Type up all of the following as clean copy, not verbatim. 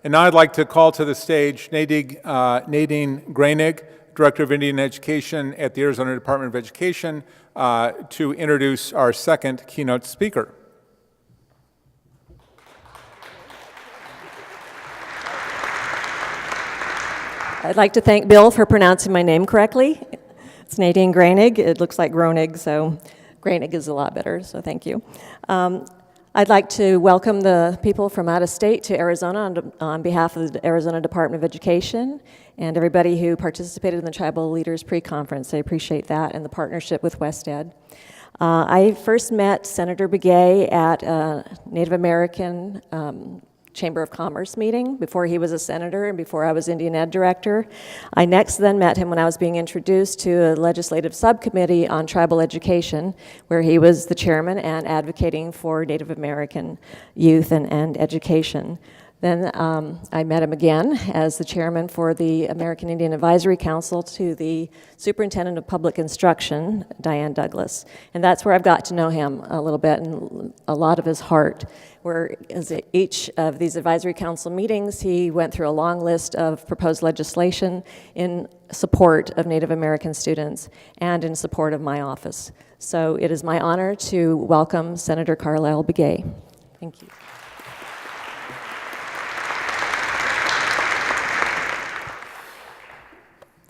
And now I'd like to call to the stage Nadine Grainig, Director of Indian Education at the Arizona Department of Education, to introduce our second keynote speaker. I'd like to thank Bill for pronouncing my name correctly. It's Nadine Grainig. It looks like Groenig, so Grainig is a lot better, so thank you. I'd like to welcome the people from out of state to Arizona on behalf of the Arizona Department of Education and everybody who participated in the Tribal Leaders Pre-Conference. I appreciate that and the partnership with WestEd. I first met Senator Begay at a Native American Chamber of Commerce meeting before he was a senator and before I was Indian Ed Director. I next then met him when I was being introduced to a legislative subcommittee on tribal education, where he was the chairman and advocating for Native American youth and education. Then I met him again as the chairman for the American Indian Advisory Council to the Superintendent of Public Instruction, Diane Douglas. And that's where I've got to know him a little bit and a lot of his heart. Where as each of these advisory council meetings, he went through a long list of proposed legislation in support of Native American students and in support of my office. So it is my honor to welcome Senator Carlyle Begay. Thank you.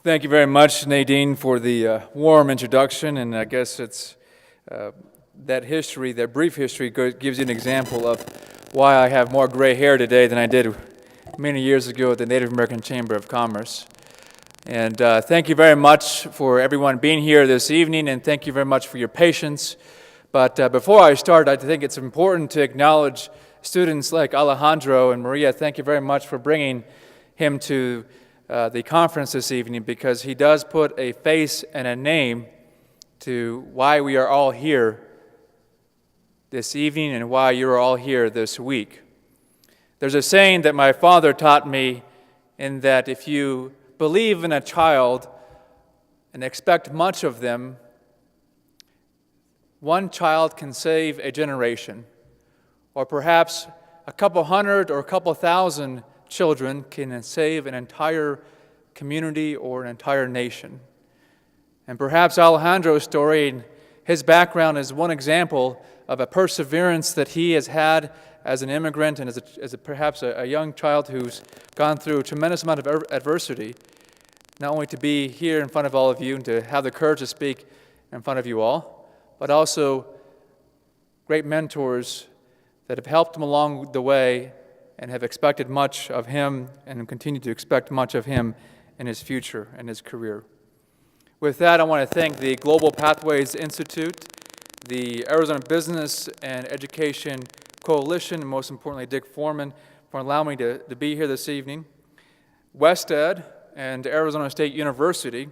Thank you very much, Nadine, for the warm introduction, and I guess it's that history, that brief history, gives you an example of why I have more gray hair today than I did many years ago at the Native American Chamber of Commerce. And thank you very much for everyone being here this evening, and thank you very much for your patience. But before I start, I think it's important to acknowledge students like Alejandro and Maria. Thank you very much for bringing him to the conference this evening, because he does put a face and a name to why we are all here this evening and why you're all here this week. There's a saying that my father taught me, in that if you believe in a child and expect much of them, one child can save a generation, or perhaps a couple hundred or a couple thousand children can save an entire community or an entire nation. And perhaps Alejandro's story and his background is one example of a perseverance that he has had as an immigrant and as perhaps a young child who's gone through a tremendous amount of adversity, not only to be here in front of all of you and to have the courage to speak in front of you all, but also great mentors that have helped him along the way and have expected much of him and continue to expect much of him in his future and his career. With that, I want to thank the Global Pathways Institute, the Arizona Business and Education Coalition, and most importantly, Dick Foreman, for allowing me to be here this evening, WestEd and Arizona State University,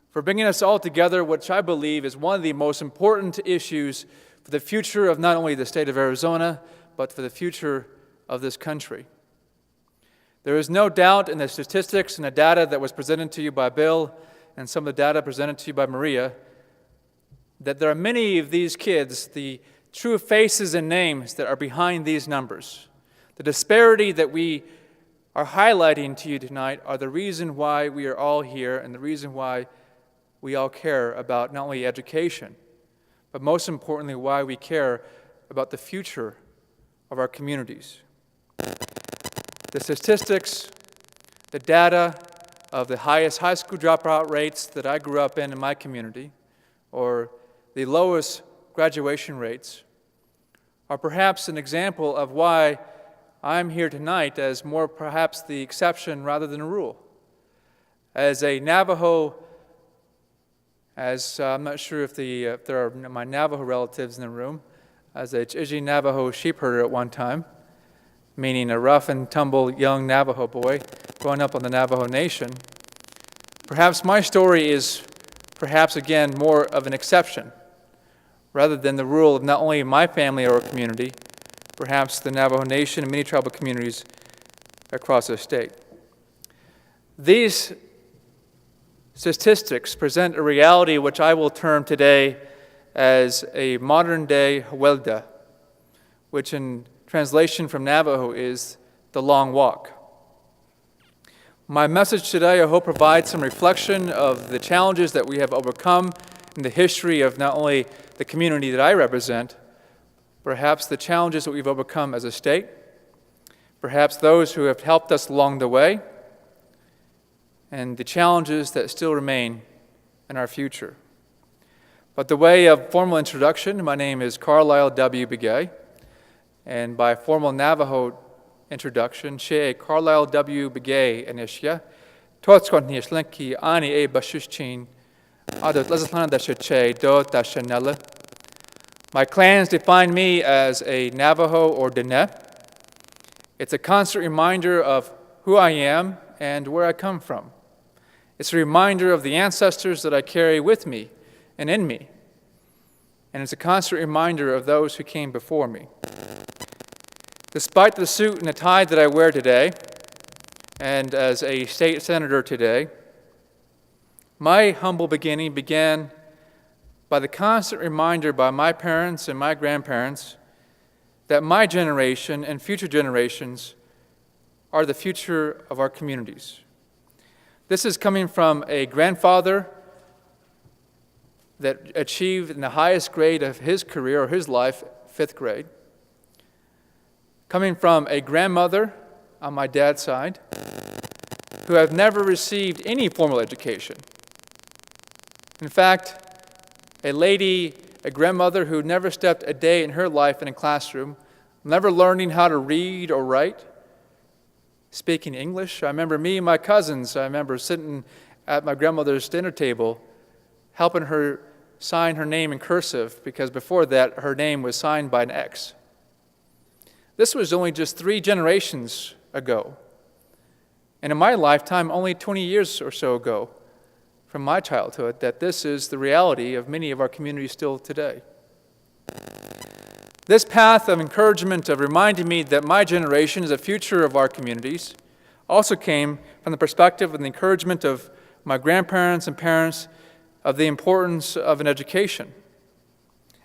for bringing us all together, which I believe is one of the most important issues for the future of not only the state of Arizona, but for the future of this country. There is no doubt in the statistics and the data that was presented to you by Bill and some of the data presented to you by Maria that there are many of these kids, the true faces and names that are behind these numbers. The disparity that we are highlighting to you tonight are the reason why we are all here and the reason why we all care about not only education, but most importantly, why we care about the future of our communities. The statistics, the data of the highest high school dropout rates that I grew up in my community, or the lowest graduation rates, are perhaps an example of why I'm here tonight as more perhaps the exception rather than a rule. As a Navajo, I'm not sure if there are my Navajo relatives in the room, as a Chiji Navajo sheep herder at one time, meaning a rough and tumble young Navajo boy growing up on the Navajo Nation. Perhaps my story is perhaps again more of an exception rather than the rule of not only my family or community, perhaps the Navajo Nation and many tribal communities across the state. These statistics present a reality which I will term today as a modern-day huelga, which in translation from Navajo is the long walk. My message today, I hope, provides some reflection of the challenges that we have overcome in the history of not only the community that I represent, perhaps the challenges that we've overcome as a state, perhaps those who have helped us along the way, and the challenges that still remain in our future. But the way of formal introduction, my name is Carlyle W. Begay, and by formal Navajo introduction, She Carlyle W. Begay Anishya, Totskon Nishlenki Ani E Bashushchin, Adot Lazatlan Dashache, Dot Dashanella. My clans define me as a Navajo or Dene. It's a constant reminder of who I am and where I come from. It's a reminder of the ancestors that I carry with me and in me. And it's a constant reminder of those who came before me. Despite the suit and the tie that I wear today, and as a state senator today, my humble beginning began by the constant reminder by my parents and my grandparents that my generation and future generations are the future of our communities. This is coming from a grandfather that achieved in the highest grade of his career or his life, 5th grade. Coming from a grandmother on my dad's side who have never received any formal education. In fact, a grandmother who never stepped a day in her life in a classroom, never learning how to read or write, speaking English. I remember me and my cousins, sitting at my grandmother's dinner table, helping her sign her name in cursive, because before that, her name was signed by an X. This was only just 3 generations ago. And in my lifetime, only 20 years or so ago, from my childhood, that this is the reality of many of our communities still today. This path of encouragement of reminding me that my generation is the future of our communities also came from the perspective and the encouragement of my grandparents and parents of the importance of an education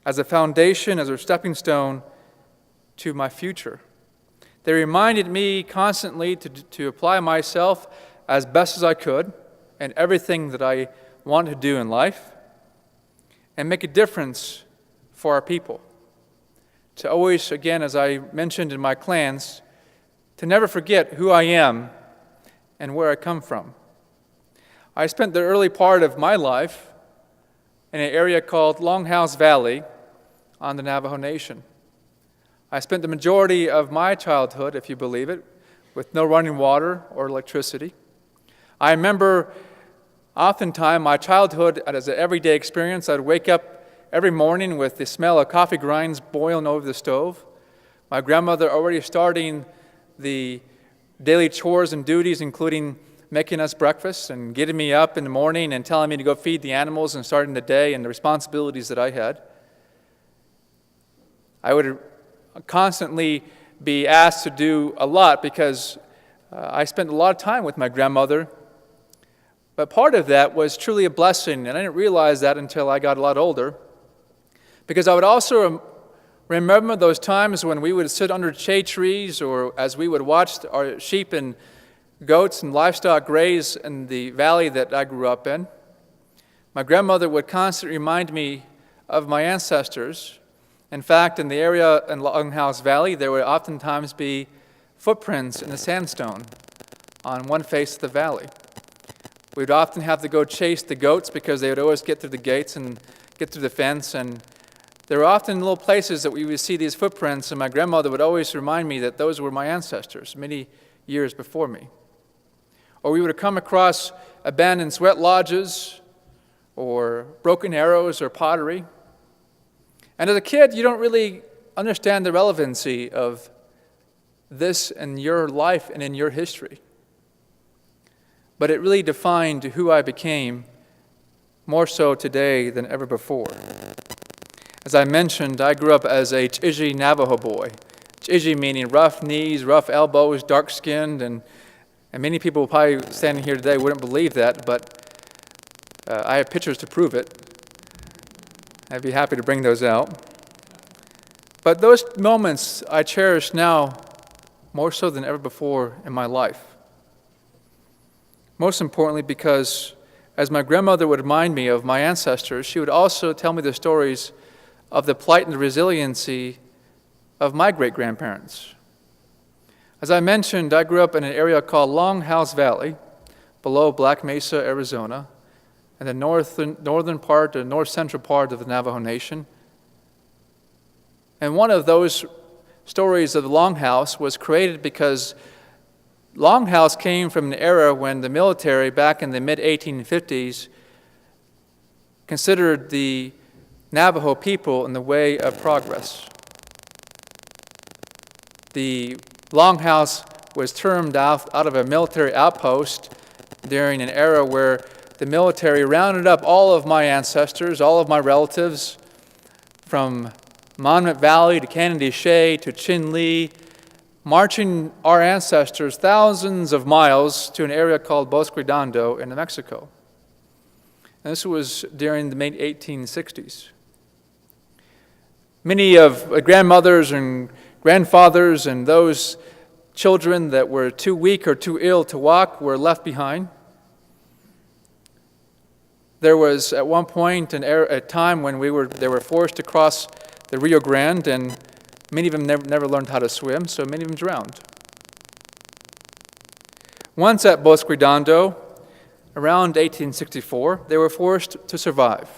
as a foundation, as a stepping stone to my future. They reminded me constantly to apply myself as best as I could in everything that I wanted to do in life and make a difference for our people. To always, again, as I mentioned in my clans, to never forget who I am and where I come from. I spent the early part of my life in an area called Longhouse Valley on the Navajo Nation. I spent the majority of my childhood, if you believe it, with no running water or electricity. I remember oftentimes my childhood as an everyday experience. I'd wake up every morning with the smell of coffee grinds boiling over the stove. My grandmother already starting the daily chores and duties, including making us breakfast and getting me up in the morning and telling me to go feed the animals and starting the day and the responsibilities that I had. I would constantly be asked to do a lot because I spent a lot of time with my grandmother. But part of that was truly a blessing, and I didn't realize that until I got a lot older. Because I would also remember those times when we would sit under shade trees or as we would watch our sheep and goats and livestock graze in the valley that I grew up in. My grandmother would constantly remind me of my ancestors. In fact, in the area in Longhouse Valley, there would oftentimes be footprints in the sandstone on one face of the valley. We'd often have to go chase the goats because they would always get through the gates and get through the fence. And there were often little places that we would see these footprints, and my grandmother would always remind me that those were my ancestors many years before me. Or we would come across abandoned sweat lodges or broken arrows or pottery. And as a kid, you don't really understand the relevancy of this in your life and in your history. But it really defined who I became more so today than ever before. As I mentioned, I grew up as a Ch'iji Navajo boy. Ch'iji meaning rough knees, rough elbows, dark-skinned, and many people probably standing here today wouldn't believe that, but I have pictures to prove it. I'd be happy to bring those out. But those moments I cherish now more so than ever before in my life. Most importantly, because as my grandmother would remind me of my ancestors, she would also tell me the stories of the plight and the resiliency of my great-grandparents. As I mentioned, I grew up in an area called Longhouse Valley, below Black Mesa, Arizona, in the northern part, the north-central part of the Navajo Nation. And one of those stories of the Longhouse was created because Longhouse came from an era when the military, back in the mid-1850s, considered the Navajo people in the way of progress. The Longhouse was termed out of a military outpost during an era where the military rounded up all of my ancestors, all of my relatives, from Monument Valley to Canada Shea to Chin Lee, marching our ancestors thousands of miles to an area called Bosque Redondo in New Mexico. And this was during the mid-1860s. Many of grandmothers and grandfathers and those children that were too weak or too ill to walk were left behind. There was at one point a time when they were forced to cross the Rio Grande, and many of them never learned how to swim, so many of them drowned. Once at Bosque Redondo, around 1864, they were forced to survive.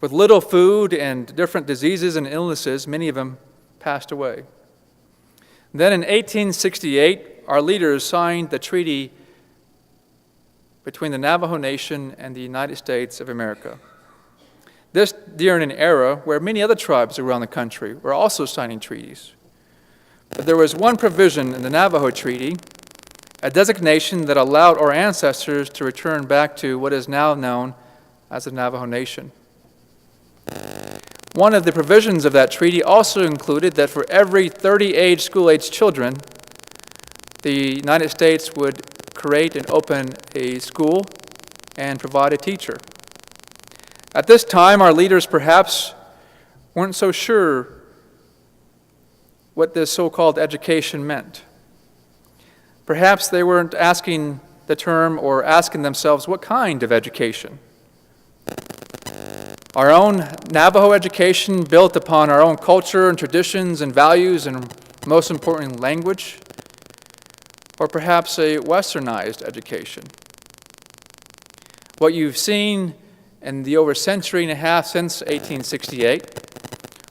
With little food and different diseases and illnesses, many of them passed away. Then in 1868, our leaders signed the treaty between the Navajo Nation and the United States of America. This during an era where many other tribes around the country were also signing treaties. But there was one provision in the Navajo Treaty, a designation that allowed our ancestors to return back to what is now known as the Navajo Nation. One of the provisions of that treaty also included that for every 30 school-age children, the United States would create and open a school and provide a teacher. At this time, our leaders perhaps weren't so sure what this so-called education meant. Perhaps they weren't asking the term or asking themselves, what kind of education? Our own Navajo education built upon our own culture and traditions and values and, most importantly, language? Or perhaps a westernized education? What you've seen in the over century and a half since 1868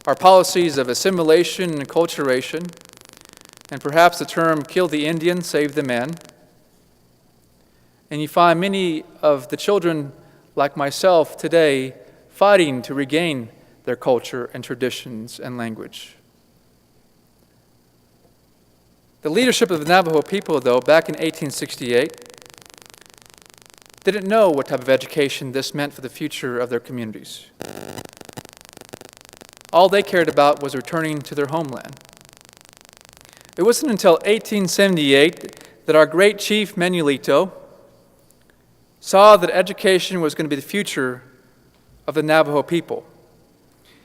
are policies of assimilation and acculturation, and perhaps the term kill the Indian, save the men. And you find many of the children like myself today fighting to regain their culture and traditions and language. The leadership of the Navajo people, though, back in 1868, didn't know what type of education this meant for the future of their communities. All they cared about was returning to their homeland. It wasn't until 1878 that our great chief Manuelito saw that education was going to be the future of the Navajo people.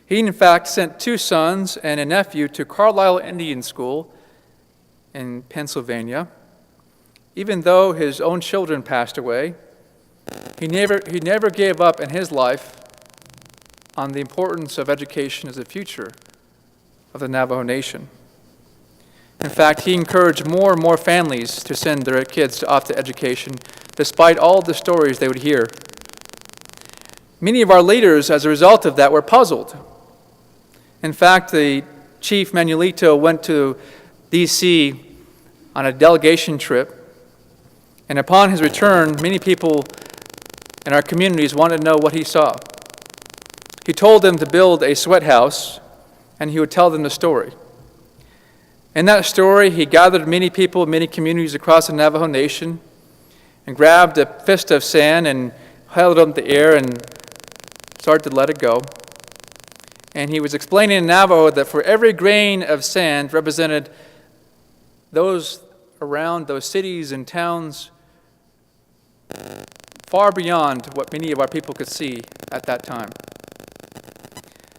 He, in fact, sent 2 sons and a nephew to Carlyle Indian School in Pennsylvania. Even though his own children passed away, he never gave up in his life on the importance of education as the future of the Navajo Nation. In fact, he encouraged more and more families to send their kids off to education, despite all the stories they would hear. Many of our leaders, as a result of that, were puzzled. In fact, the Chief Manuelito went to D.C. on a delegation trip, and upon his return, many people in our communities wanted to know what he saw. He told them to build a sweat house, and he would tell them the story. In that story, he gathered many people, many communities across the Navajo Nation, and grabbed a fist of sand and held it up in the air and started to let it go. And he was explaining in Navajo that for every grain of sand represented those around those cities and towns far beyond what many of our people could see at that time.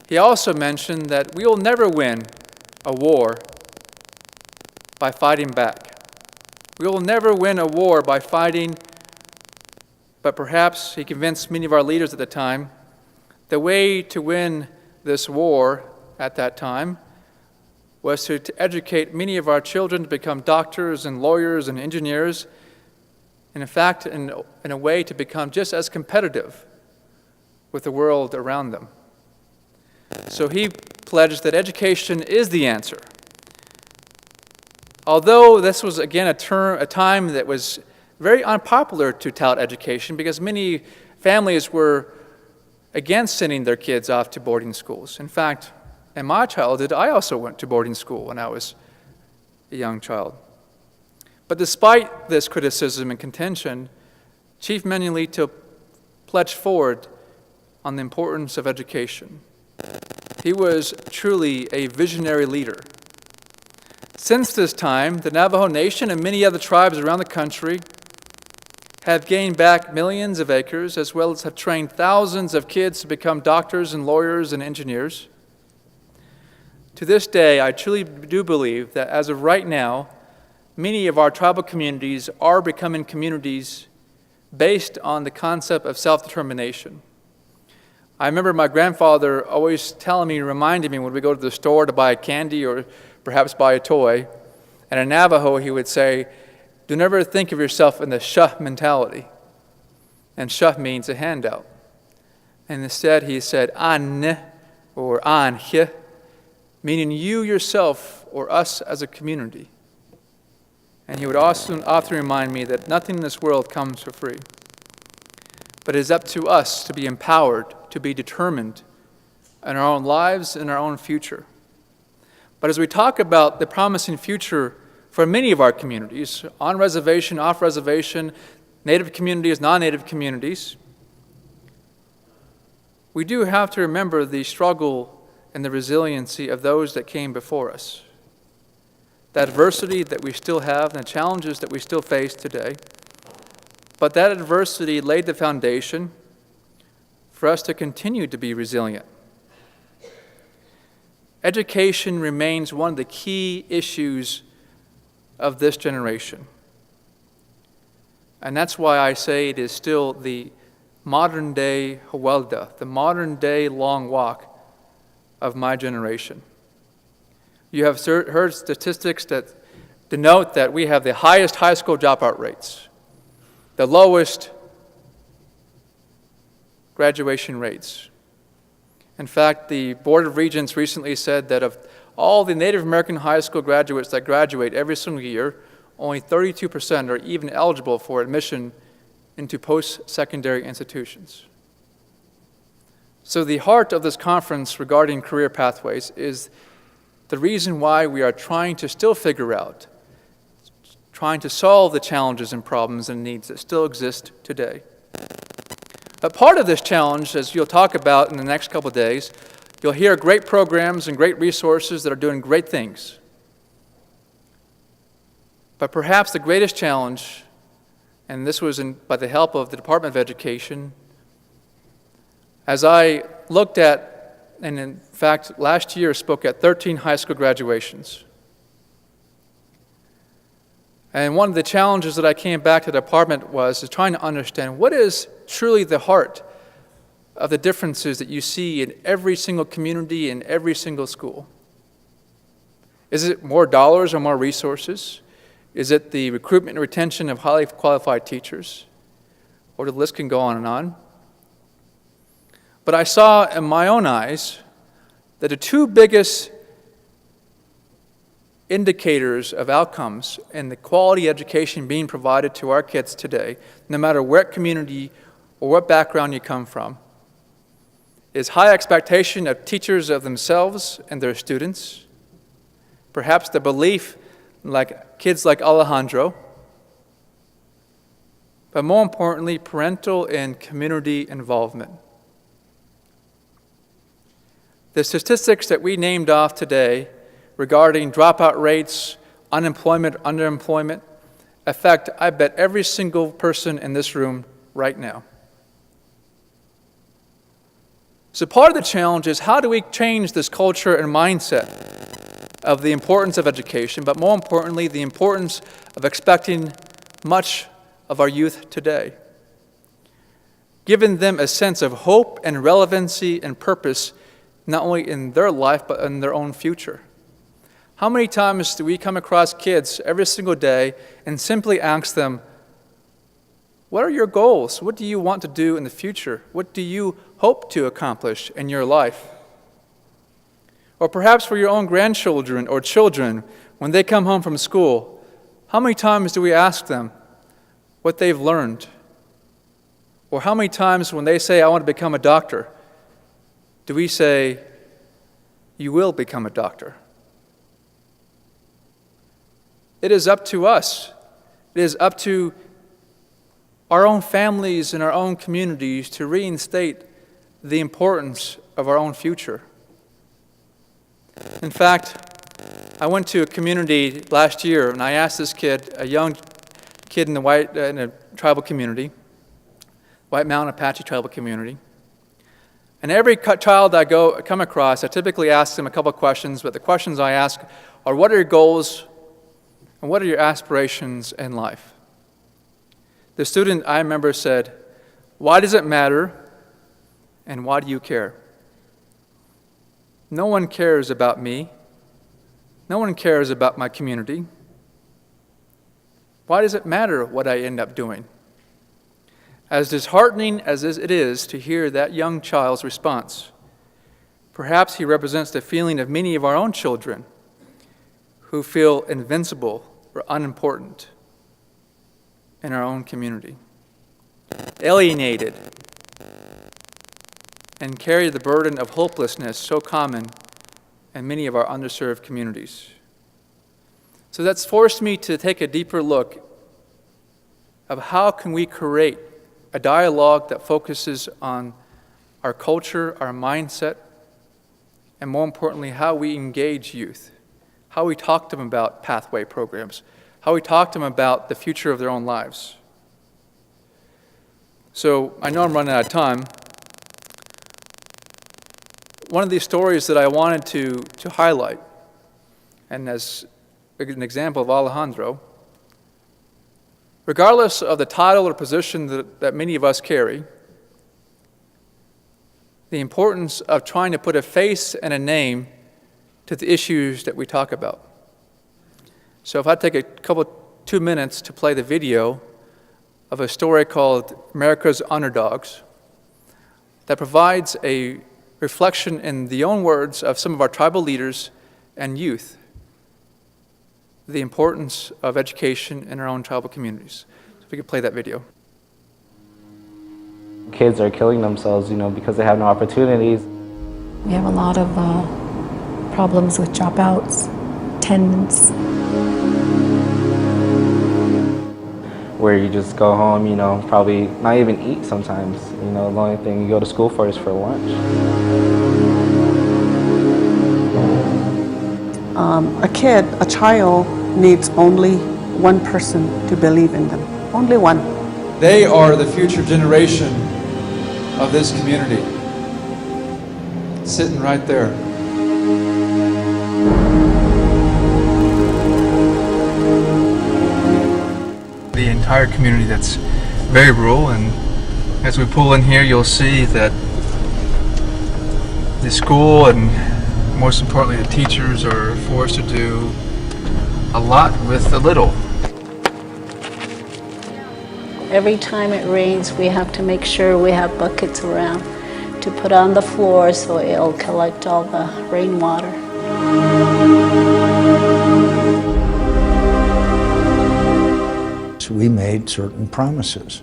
He also mentioned that we will never win a war by fighting back. We will never win a war by fighting, but perhaps he convinced many of our leaders at the time the way to win this war at that time was to educate many of our children to become doctors and lawyers and engineers, and in fact, in a way to become just as competitive with the world around them. So he pledged that education is the answer. Although this was, again, a time that was very unpopular to tout education because many families were against sending their kids off to boarding schools. In fact, in my childhood, I also went to boarding school when I was a young child. But despite this criticism and contention, Chief Menulito pledged forward on the importance of education. He was truly a visionary leader. Since this time, the Navajo Nation and many other tribes around the country have gained back millions of acres, as well as have trained thousands of kids to become doctors and lawyers and engineers. To this day, I truly do believe that as of right now, many of our tribal communities are becoming communities based on the concept of self-determination. I remember my grandfather always telling me, reminding me when we go to the store to buy candy or perhaps buy a toy, and in Navajo he would say, do never think of yourself in the shuh mentality. And shuh means a handout. And instead he said, an or anhe, meaning you yourself or us as a community. And he would often remind me that nothing in this world comes for free. But it is up to us to be empowered, to be determined in our own lives and our own future. But as we talk about the promising future for many of our communities, on reservation, off reservation, Native communities, non-Native communities, we do have to remember the struggle and the resiliency of those that came before us. The adversity that we still have and the challenges that we still face today. But that adversity laid the foundation for us to continue to be resilient. Education remains one of the key issues of this generation. And that's why I say it is still the modern day Huelda, the modern day long walk of my generation. You have heard statistics that denote that we have the highest high school dropout rates, the lowest graduation rates. In fact, the Board of Regents recently said that of all the Native American high school graduates that graduate every single year, only 32% are even eligible for admission into post-secondary institutions. So the heart of this conference regarding career pathways is the reason why we are trying to still figure out, trying to solve the challenges and problems and needs that still exist today. But part of this challenge, as you'll talk about in the next couple of days, you'll hear great programs and great resources that are doing great things. But perhaps the greatest challenge, and this was by the help of the Department of Education, as I looked at, and in fact last year spoke at 13 high school graduations. And one of the challenges that I came back to the department was trying to understand what is truly the heart of the differences that you see in every single community, in every single school. Is it more dollars or more resources? Is it the recruitment and retention of highly qualified teachers? Or the list can go on and on. But I saw in my own eyes that the two biggest indicators of outcomes and the quality education being provided to our kids today, no matter what community or what background you come from, is high expectation of teachers of themselves and their students, perhaps the belief like kids like Alejandro, but more importantly, parental and community involvement. The statistics that we named off today regarding dropout rates, unemployment, underemployment, affect, I bet, every single person in this room right now. So part of the challenge is how do we change this culture and mindset of the importance of education, but more importantly, the importance of expecting much of our youth today. Giving them a sense of hope and relevancy and purpose, not only in their life, but in their own future. How many times do we come across kids every single day and simply ask them, what are your goals? What do you want to do in the future? What do you hope to accomplish in your life? Or perhaps for your own grandchildren or children, when they come home from school, how many times do we ask them what they've learned? Or how many times when they say, I want to become a doctor, do we say, you will become a doctor? It is up to us. It is up to our own families and our own communities to reinstate the importance of our own future. In fact, I went to a community last year and I asked this kid, a young kid in a tribal community, White Mountain Apache tribal community. And every child I come across, I typically ask them a couple of questions, but the questions I ask are, what are your goals and what are your aspirations in life? The student, I remember, said, why does it matter and why do you care? No one cares about me. No one cares about my community. Why does it matter what I end up doing? As disheartening as it is to hear that young child's response, perhaps he represents the feeling of many of our own children who feel invincible or unimportant in our own community, alienated, and carry the burden of hopelessness so common in many of our underserved communities. So that's forced me to take a deeper look of how can we create a dialogue that focuses on our culture, our mindset, and more importantly, how we engage youth, how we talk to them about pathway programs, how we talk to them about the future of their own lives. So I know I'm running out of time. One of the stories that I wanted to highlight, and as an example of Alejandro, regardless of the title or position that many of us carry, the importance of trying to put a face and a name to the issues that we talk about. So if I take 2 minutes to play the video of a story called America's Underdogs that provides a reflection in the own words of some of our tribal leaders and youth, the importance of education in our own tribal communities. So if we could play that video. Kids are killing themselves, because they have no opportunities. We have a lot of problems with dropouts, attendance. Where you just go home, probably not even eat sometimes. The only thing you go to school for is for lunch. A child needs only one person to believe in them. Only one. They are the future generation of this community. Sitting right there. The entire community that's very rural, and as we pull in here, you'll see that the school and most importantly the teachers are forced to do a lot with a little. Every time it rains, we have to make sure we have buckets around to put on the floor so it'll collect all the rainwater. We made certain promises,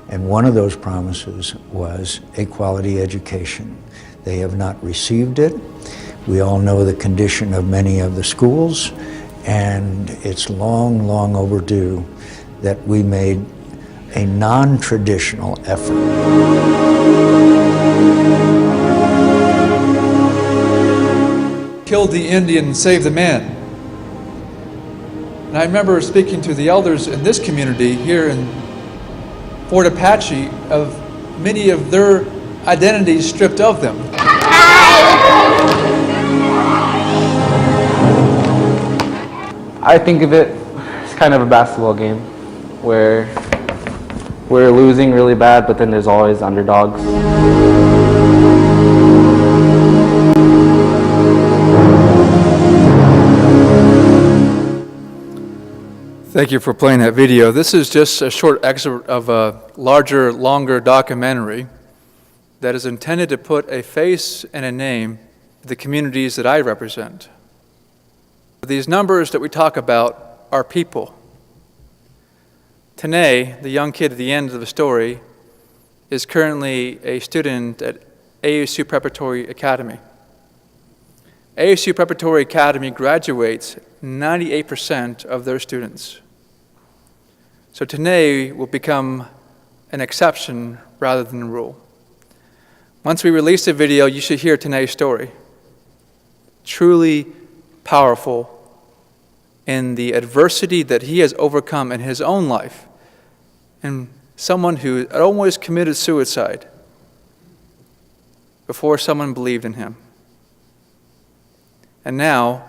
and one of those promises was a quality education. They have not received it. We all know the condition of many of the schools, and it's long, long overdue that we made a non-traditional effort. Killed the Indian, saved the man. And I remember speaking to the elders in this community here in Fort Apache of many of their identities stripped of them. I think of it as kind of a basketball game where we're losing really bad, but then there's always underdogs. Thank you for playing that video. This is just a short excerpt of a larger, longer documentary that is intended to put a face and a name to the communities that I represent. These numbers that we talk about are people. Tanae, the young kid at the end of the story, is currently a student at ASU Preparatory Academy. ASU Preparatory Academy graduates 98% of their students. So Tanae will become an exception rather than a rule. Once we release the video, you should hear Tanae's story. Truly powerful in the adversity that he has overcome in his own life, and someone who had almost committed suicide before someone believed in him. And now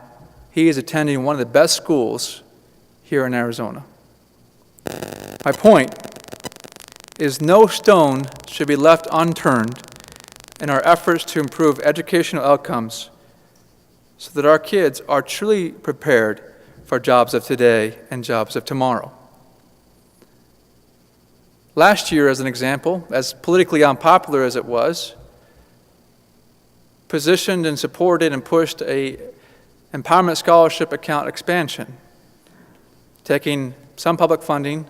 he is attending one of the best schools here in Arizona. My point is no stone should be left unturned in our efforts to improve educational outcomes so that our kids are truly prepared for jobs of today and jobs of tomorrow. Last year, as an example, as politically unpopular as it was, positioned and supported and pushed a empowerment scholarship account expansion, taking some public funding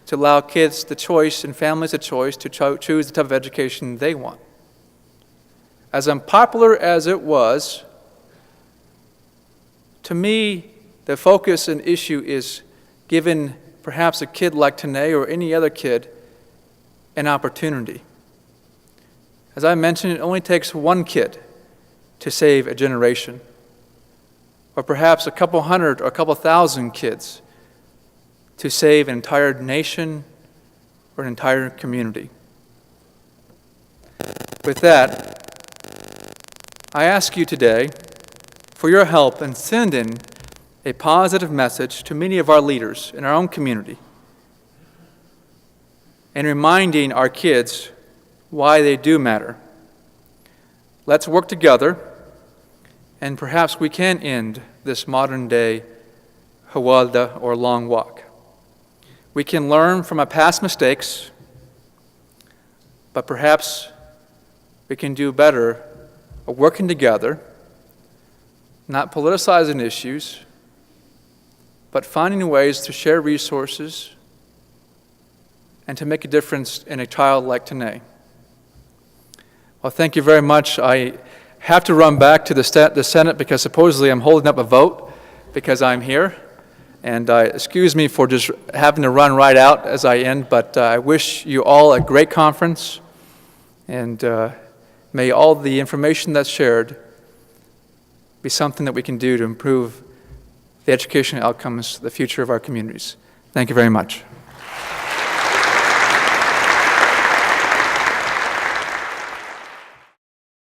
to allow kids the choice and families the choice to choose the type of education they want. As unpopular as it was, to me, the focus and issue is giving perhaps a kid like Tanae or any other kid an opportunity. As I mentioned, it only takes one kid to save a generation, or perhaps a couple hundred or a couple thousand kids to save an entire nation or an entire community. With that, I ask you today for your help in sending a positive message to many of our leaders in our own community and reminding our kids why they do matter. Let's work together, and perhaps we can end this modern day Hawalda or long walk. We can learn from our past mistakes, but perhaps we can do better of working together, not politicizing issues, but finding ways to share resources and to make a difference in a child like Tanae. Well, thank you very much. I have to run back to the Senate because supposedly I'm holding up a vote because I'm here. And excuse me for just having to run right out as I end, but I wish you all a great conference, and may all the information that's shared be something that we can do to improve the educational outcomes, the future of our communities. Thank you very much.